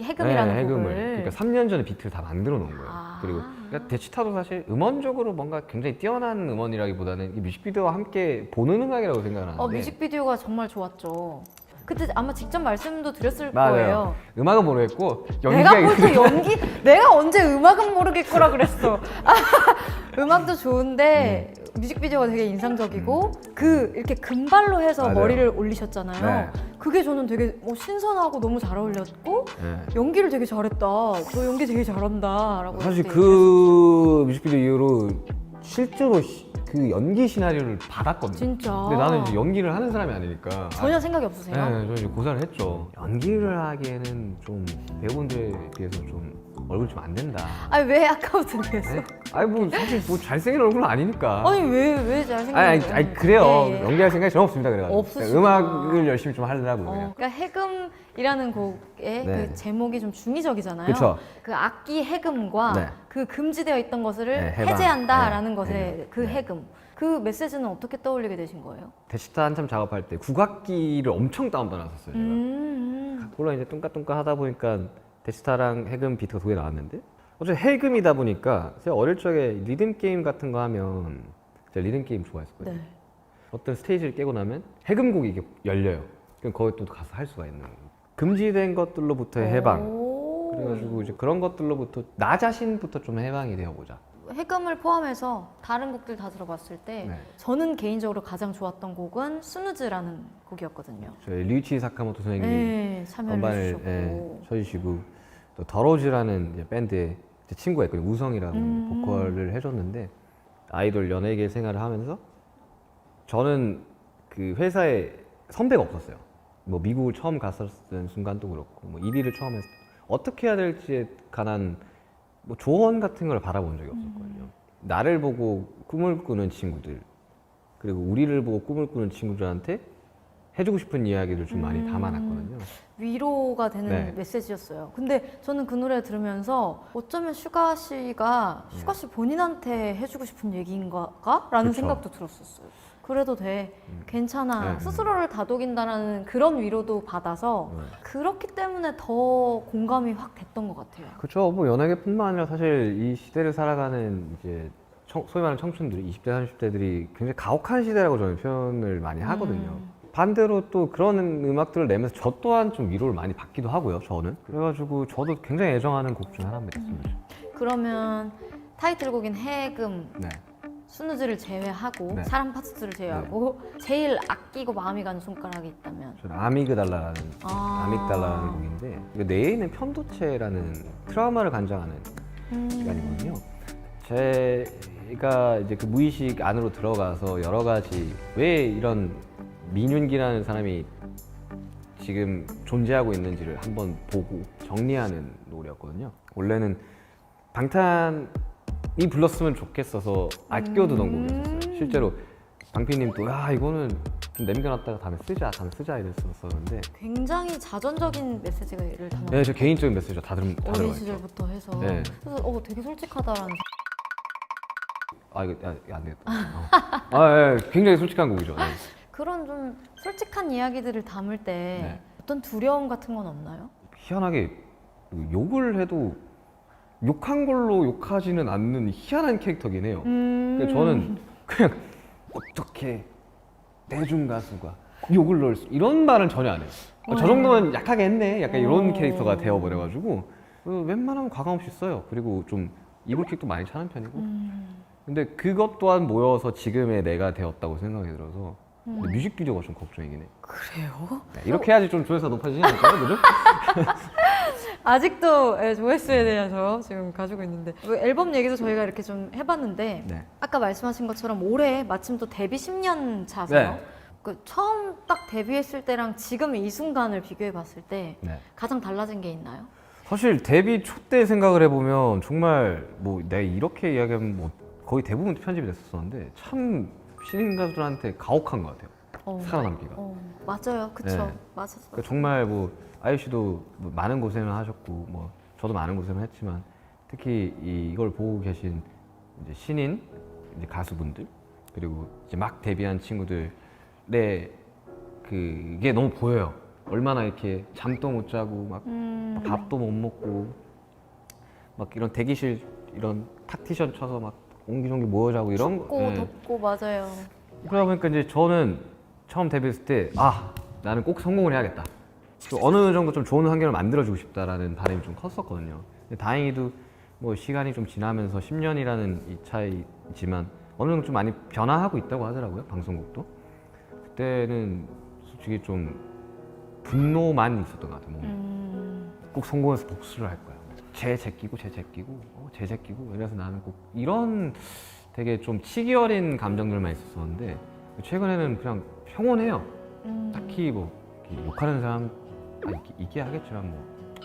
해금이라는
네,
곡을.
그러니까 3년 전에 비트를 다 만들어 놓은 거예요.
아.
그리고 그러니까 데치타도 사실 음원적으로 뭔가 굉장히 뛰어난 음원이라기보다는 이 뮤직비디오와 함께 보는 음악이라고 생각을 하는데
뮤직비디오가 정말 좋았죠. 그때 아마 직접 말씀도 드렸을
맞아요.
거예요.
음악은 모르겠고
내가
연기가
벌써 연기, 내가 언제 음악은 모르겠구라 그랬어. 음악도 좋은데 뮤직비디오가 되게 인상적이고 그 이렇게 금발로 해서
맞아요.
머리를 올리셨잖아요.
네.
그게 저는 되게 신선하고 너무 잘 어울렸고
네.
연기를 되게 잘했다. 너 연기 되게 잘한다라고
사실
그때
그 뮤직비디오 이후로 실제로 그 연기 시나리오를 받았거든요.
진짜.
근데 나는 이제 연기를 하는 사람이 아니니까
전혀 생각이 없으세요?
네, 저는 이제 고사를 했죠. 연기를 하기에는 좀 배우분들에 비해서 좀 얼굴 좀 안 된다.
아니 왜 아까부터 그랬어?
네? 아니 뭐 사실 뭐 잘생긴 얼굴은 아니니까.
아니 왜 잘생긴
아니, 그래요.
예, 예.
연기할 생각이 전혀 없습니다. 그래가지고
없으시구나.
음악을 열심히 좀 하려고 그냥.
그러니까 해금이라는 곡의
네.
그 제목이 좀 중의적이잖아요.
그쵸.
그 악기 해금과
네.
그 금지되어 있던 것을
네, 해방.
해제한다라는
네.
것의
네.
그 해금. 그 메시지는 어떻게 떠올리게 되신 거예요?
데시타 한참 작업할 때 국악기를 엄청 다운받았었어요. 제가. 물론 이제 뚱까뚱까 하다 보니까 데시타랑 해금 비트가 2개 나왔는데 어차피 해금이다 보니까 제가 어릴 적에 리듬 게임 같은 거 하면 제가 리듬 게임 좋아했었거든요.
네.
어떤 스테이지를 깨고 나면 해금곡이 이게 열려요. 그럼 거기 또 가서 할 수가 있는 금지된 것들로부터의 해방.
오.
그래가지고 이제 그런 것들로부터 나 자신부터 좀 해방이 되어보자.
해금을 포함해서 다른 곡들 다 들어봤을 때
네.
저는 개인적으로 가장 좋았던 곡은 스누즈라는 곡이었거든요.
저희 류이치 사카모토 선생님이
네, 참여를
건반을
해주셨고
쳐주시고 또 더로즈라는 이제 밴드의 제 친구가 있거든요. 우성이라고
음.
보컬을 해줬는데 아이돌 연예계 생활을 하면서 저는 그 회사에 선배가 없었어요. 뭐 미국을 처음 갔었던 순간도 그렇고 뭐 1위를 처음 했 어떻게 해야 될지에 관한 뭐 조언 같은 걸 바라본 적이 없었거든요. 나를 보고 꿈을 꾸는 친구들 그리고 우리를 보고 꿈을 꾸는 친구들한테 해주고 싶은 이야기를 좀 많이 담아놨거든요.
위로가 되는
네.
메시지였어요. 근데 저는 그 노래 들으면서 어쩌면 슈가 씨가 슈가 씨 본인한테 해주고 싶은 얘기인가? 라는
그쵸.
생각도 들었었어요. 그래도 돼. 괜찮아.
네.
스스로를 다독인다라는 그런 위로도 받아서
네.
그렇기 때문에 더 공감이 확 됐던 것 같아요.
그렇죠. 뭐 연예계뿐만 아니라 사실 이 시대를 살아가는 이제 소위 말하는 청춘들이 20대, 30대들이 굉장히 가혹한 시대라고 저는 표현을 많이 하거든요. 반대로 또 그런 음악들을 내면서 저 또한 좀 위로를 많이 받기도 하고요. 저는. 그래가지고 저도 굉장히 애정하는 곡 중 하나입니다.
그러면 타이틀곡인 해금,
네.
스누즈를 제외하고
네.
사랑 파트들을 제외하고 제일 아끼고 마음이 가는 손가락이 있다면
저는 아미그달라라는 아믹달라라는 곡인데 이거 뇌에 있는 편도체라는 트라우마를 관장하는 시간이거든요. 제가 이제 그 무의식 안으로 들어가서 여러 가지 왜 이런 민윤기라는 사람이 지금 존재하고 있는지를 한번 보고 정리하는 노래였거든요. 원래는 방탄이 불렀으면 좋겠어서 아껴두던 곡이었어요. 실제로 방피님도 야 이거는 좀 남겨놨다가 다음에 쓰자 이랬었는데
굉장히 자전적인 메시지를 담아.
네, 저 개인적인 메시지가 다
어린
들어가 있죠.
시절부터 해서
네.
그래서 되게 솔직하다라는
아 이거 안 되겠다. 아, 예, 굉장히 솔직한 곡이죠. 네.
그런 좀 솔직한 이야기들을 담을 때
네.
어떤 두려움 같은 건 없나요?
희한하게 욕을 해도 욕한 걸로 욕하지는 않는 희한한 캐릭터긴 해요.
음.
그러니까 저는 그냥 어떻게 대중 가수가 욕을 넣을 수 이런 말은 전혀 안 해요. 저 정도면 약하게 했네. 약간 이런 캐릭터가 되어버려가지고 웬만하면 과감 없이 써요. 그리고 좀 이불킥도 많이 차는 편이고. 근데 그것 또한 모여서 지금의 내가 되었다고 생각이 들어서 근데 뮤직비디오가 좀 걱정이긴 해.
그래요?
네, 이렇게 해야지 좀 조회수가 높아지지 않을까요? 그죠?
아직도 예, 조회수에 대해서 지금 가지고 있는데 뭐 앨범 얘기도 저희가 이렇게 좀 해봤는데
네.
아까 말씀하신 것처럼 올해 마침 또 데뷔 10년 차세요.
네.
그 처음 딱 데뷔했을 때랑 지금 이 순간을 비교해 봤을 때
네.
가장 달라진 게 있나요?
사실 데뷔 초 때 생각을 해보면 정말 뭐 내가 이렇게 이야기하면 뭐 거의 대부분 편집이 됐었는데 참 신인 가수들한테 가혹한 것 같아요. 살아남기가.
맞아요, 그쵸,
네.
맞았어.
그러니까 정말 뭐 아이유 씨도 뭐 많은 고생을 하셨고 뭐 저도 많은 고생을 했지만 특히 이걸 보고 계신 이제 신인 이제 가수분들 그리고 이제 막 데뷔한 친구들의 그게 너무 보여요. 얼마나 이렇게 잠도 못 자고 막 밥도 못 먹고 막 이런 대기실 이런 파티션 쳐서 막 옹기종기 모여 자고 이런
춥고
예.
덥고 맞아요.
그러다 보니까 이제 저는 처음 데뷔했을 때 나는 꼭 성공을 해야겠다. 또 어느 정도 좀 좋은 환경을 만들어주고 싶다라는 바람이 좀 컸었거든요. 근데 다행히도 뭐 시간이 좀 지나면서 10년이라는 이 차이지만 어느 정도 좀 많이 변화하고 있다고 하더라고요. 방송국도. 그때는 솔직히 좀 분노만 있었던 것 같아요. 몸에. 꼭 성공해서 복수를 할 거야. 쟤 제끼고 쟤 제끼고 이래서 나는 꼭 이런 되게 좀 치기 어린 감정들만 있었었는데 최근에는 그냥 평온해요. 딱히 뭐 이렇게 욕하는 사람 있게 하겠지만 뭐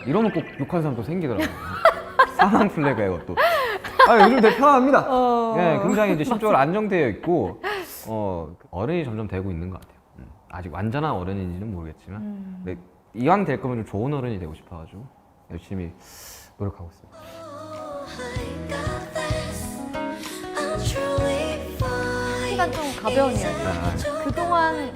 이러면 꼭 욕하는 사람 또 생기더라고요. 상황 플레이가 이것도. 요즘 되게 편안합니다. 예, 굉장히 이제 심적으로 안정되어 있고 어른이 점점 되고 있는 것 같아요. 아직 완전한 어른인지는 모르겠지만 근데 이왕 될 거면 좀 좋은 어른이 되고 싶어가지고 열심히 노력하고 있습니다.
시간 좀 가벼운 이야기.
아,
그동안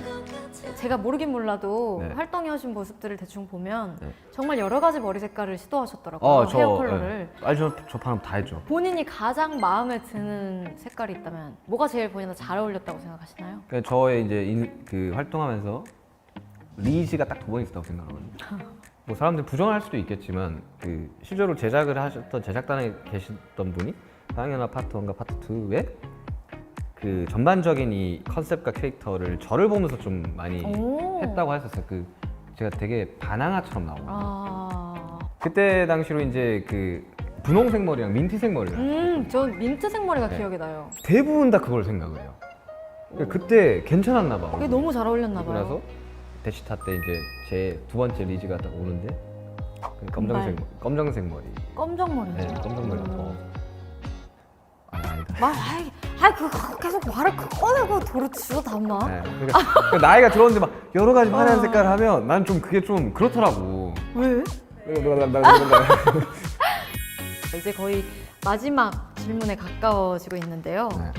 제가 모르긴 몰라도
네.
활동해오신 모습들을 대충 보면
네.
정말 여러 가지 머리 색깔을 시도하셨더라고요. 헤어 컬러를.
저 방금 다 했죠.
본인이 가장 마음에 드는 색깔이 있다면 뭐가 제일 본인한테 잘 어울렸다고 생각하시나요?
그러니까 저의 이제 그 활동하면서 리즈가 딱 2번 있었다고 생각하거든요. 뭐 사람들이 부정할 수도 있겠지만 그 실제로 제작을 하셨던 제작단에 계시던 분이 사랑연화 파트 1과 파트 2에 그 전반적인 이 컨셉과 캐릭터를 저를 보면서 좀 많이
오.
했다고 하셨어요. 그 제가 되게 바나나처럼 나오거든요.
아,
그때 당시로 이제 그 분홍색 머리랑 민트색 머리랑
전 민트색 머리가
네.
기억이 나요.
대부분 다 그걸 생각을 해요. 그러니까 그때 괜찮았나 봐.
그게 너무 잘 어울렸나
그러고
봐요.
나서 대시타 때 이제 제 2번째 리즈가 딱 오는데 그 검정색 머리.
검정 머리죠.
네, 검정 머리가 더. 아니다.
그거 계속 말을 꺼내고 도로 주워 담나?
네, 그러니까 나이가 들었는데 막 여러 가지 화려한 색깔을 하면 난 좀 그게 좀 그렇더라고.
왜? 이제 거의 마지막 질문에 가까워지고 있는데요.
네.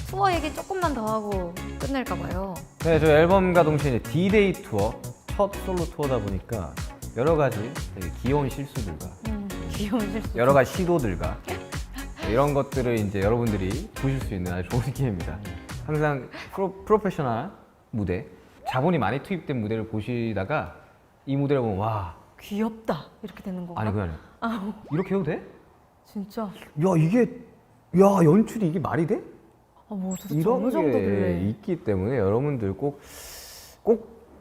투어 얘기 조금만 더 하고 끝낼까 봐요.
네, 저 앨범과 동시에 이제 D-Day 투어, 첫 솔로 투어다 보니까 여러 가지 되게 귀여운 실수들과
귀여운 실수.
여러 가지 시도들과 이런 것들을 이제 여러분들이 보실 수 있는 아주 좋은 기회입니다. 항상 프로페셔널한 무대, 자본이 많이 투입된 무대를 보시다가 이 무대를 보면 와,
귀엽다 이렇게 되는 건가?
아니 그게 아니야. 이렇게 해도 돼?
진짜?
야 연출이 이게 말이 돼?
뭐 도대체
이런
어느
게
정도길래?
있기 때문에 여러분들 꼭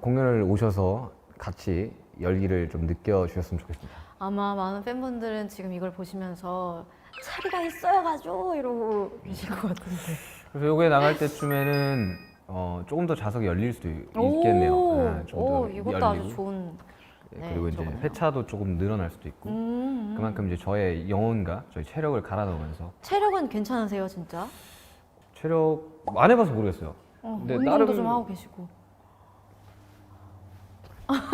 공연을 오셔서 같이 열기를 좀 느껴주셨으면 좋겠습니다.
아마 많은 팬분들은 지금 이걸 보시면서 차리가 있어야가지고 이러고 계실 것 같은데.
그래서 요게 나갈 때쯤에는 조금 더 좌석이 열릴 수도 있겠네요. 네, 좀더
이것도
열리고.
아주 좋은.
네, 그리고 이제
저거네요.
회차도 조금 늘어날 수도 있고 그만큼 이제 저의 영혼과 저희 체력을 갈아 넣으면서
체력은 괜찮으세요, 진짜?
체력 안 해봐서 모르겠어요. 근데
운동도 좀 하고 계시고.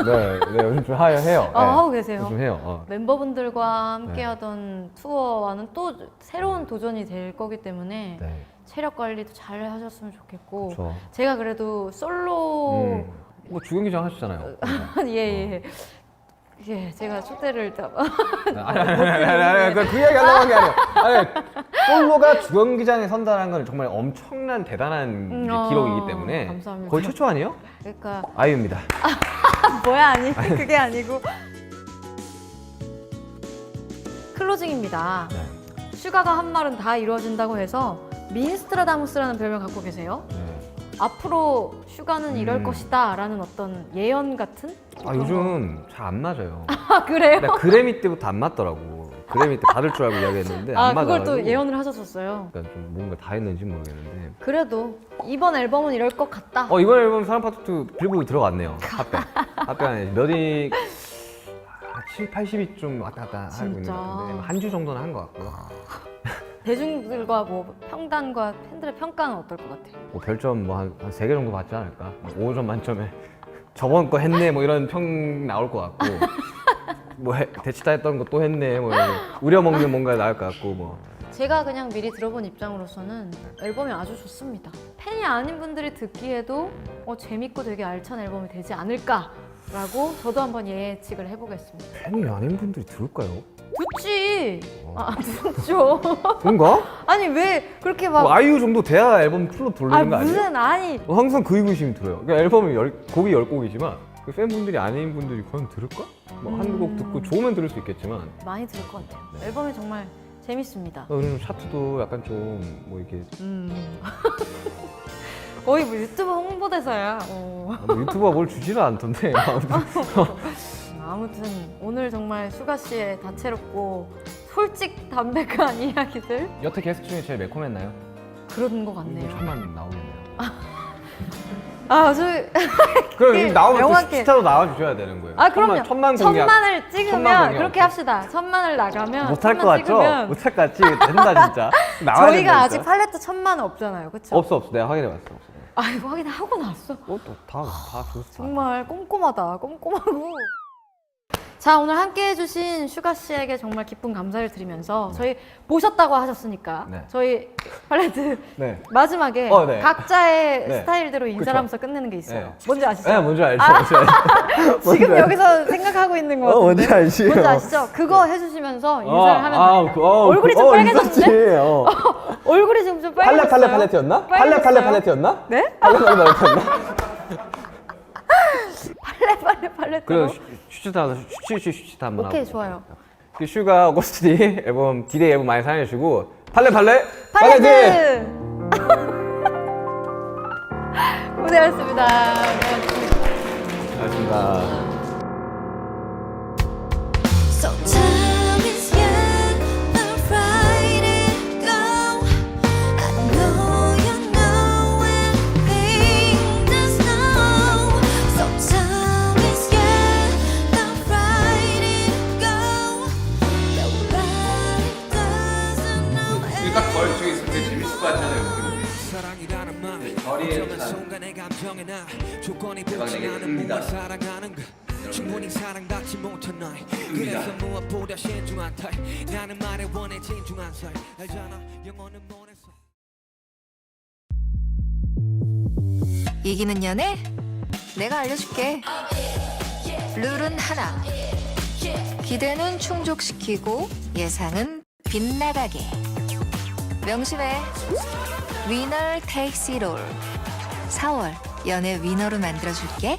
네, 요즘 좀 해요. 네,
하고 계세요?
요즘 해요.
멤버분들과 함께하던 투어와는 또 새로운 도전이 될 거기 때문에
네,
체력 관리도 잘 하셨으면 좋겠고
그렇죠.
제가 그래도 솔로
뭐 주경기장 하셨잖아요.
예. 예, 제가 초대를
아니, 그 이야기 하려고 한 게 아니에요. 아니, 솔로가 주경기장에 선다는 건 정말 엄청난 대단한 기록이기 때문에
감사합니다.
거의 최초 아니에요?
그러니까
아이유입니다.
뭐야 아니 그게 아니고 클로징입니다.
네.
슈가가 한 말은 다 이루어진다고 해서 민스트라다무스라는 별명 갖고 계세요.
네.
앞으로 슈가는 이럴 것이다 라는 어떤 예언 같은?
아, 요즘 잘 안 맞아요.
아 그래요?
나 그래미 때부터 안 맞더라고. 그래미 때 받을 줄 알고 이야기했는데
아
안 맞아가지고.
그걸 또 예언을 하셨었어요.
그러니까 좀 뭔가 다 했는지 모르겠는데.
그래도 이번 앨범은 이럴 것 같다.
이번 앨범 사랑 파트 2 빌보드 들어갔네요. 핫백. 핫백 안에 몇위 7, 80위 좀 왔다 갔다 하고
진짜.
있는데 한 주 정도는 한 것 같고요.
대중들과 뭐 평단과 팬들의 평가는 어떨 것 같아요?
뭐 별점 뭐 한 3개 정도 받지 않을까? 5점 만점에 저번 거 했네 뭐 이런 평 나올 것 같고 뭐 대치다 했던 거 또 했네 뭐 이런 우려먹는 뭔가 나올 것 같고 뭐.
제가 그냥 미리 들어본 입장으로서는 앨범이 아주 좋습니다. 팬이 아닌 분들이 듣기에도 재밌고 되게 알찬 앨범이 되지 않을까라고 저도 한번 예측을 해보겠습니다.
팬이 아닌 분들이 들을까요?
듣지! 듣죠.
그런가?
아니 왜 그렇게 막
뭐 아이유 정도 돼야 앨범 풀로 돌리는 거 아니에요?
무슨 아니
항상 그 의구심이 들어요. 그러니까 앨범이 곡이 10곡이지만 그 팬분들이 아닌 분들이 과연 들을까? 뭐 한두 곡 듣고 좋으면 들을 수 있겠지만
많이 들을 것 같아요. 앨범이 정말 재밌습니다.
요즘 차트도 약간 좀 뭐 이렇게
거의 뭐 유튜브 홍보대사야.
뭐 유튜버가 뭘 주지는 않던데
아무튼 오늘 정말 슈가 씨의 다채롭고 솔직 담백한 이야기들
여태 게스트 중에 제일 매콤했나요?
그런 것 같네요.
천만 나오겠네요.
그게
그럼 나오면 또
명확해.
스타로 나와주셔야 되는 거예요.
그럼요.
천만 공약.
천만을 찍으면
천만 공약.
그렇게 합시다. 천만을 나가면
못할 것
천만
같죠?
찍으면
못할 것 같지? 된다 진짜. 나와야
저희가
된다니까.
아직 팔레트 1000만은 없잖아요. 그쵸?
없어. 내가 확인해봤어. 없어.
이거 확인하고 나왔어.
다 줬어.
정말 꼼꼼하다. 꼼꼼하고. 자, 오늘 함께 해주신 슈가 씨에게 정말 기쁜 감사를 드리면서 저희 보셨다고 하셨으니까
네.
저희 팔레트
네.
마지막에
네.
각자의
네.
스타일대로 인사를 하면서
그쵸.
끝내는 게 있어요.
네.
뭔지 아시죠?
네, 뭔지 알죠. 뭔지 알죠.
지금 여기서 생각하고 있는 거 같은데.
뭔지 알지.
뭔지 아시죠? 그거 해주시면서 인사를 하면 됩니다. 얼굴이 좀 빨개졌는데?
있었지.
얼굴이 지금 좀 빨개졌어요.
팔레트였나?
빨개졌어요?
팔레트였나?
네?
팔레트였나?
팔레트로?
그리고 슈치타 한번
오케이,
하고.
좋아요.
그 슈가 오거스디 앨범 디데이 앨범 많이 사랑해주시고 팔레트!
고생하셨습니다.
고맙습니다.
So time is gonna ride it go. I know you know everything there's no. So time is gonna ride it go. Nobody doesn't know
딱 거리 쪽에 있을 때 재밌을 것 같잖아요.
사랑이라는 말
거리에
어쩌면 순간의 감정에 나 조건이
대박
붙지
내게
않은
뜹니다.
무엇 사랑하는 것 충분히 사랑받지 못한 날 그래서 무엇보다 신중한 탈 나는 말에 원해 진중한 살 알잖아 영혼은 못해서
이기는 연애? 내가 알려줄게. 룰은 하나. 기대는 충족시키고 예상은 빗나가게. 명심해. 위너 takes it all. 4월 연애 위너로 만들어줄게.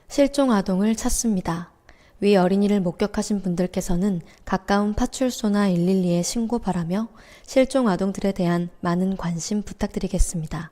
실종 아동을 찾습니다. 위 어린이를 목격하신 분들께서는 가까운 파출소나 112에 신고 바라며 실종 아동들에 대한 많은 관심 부탁드리겠습니다.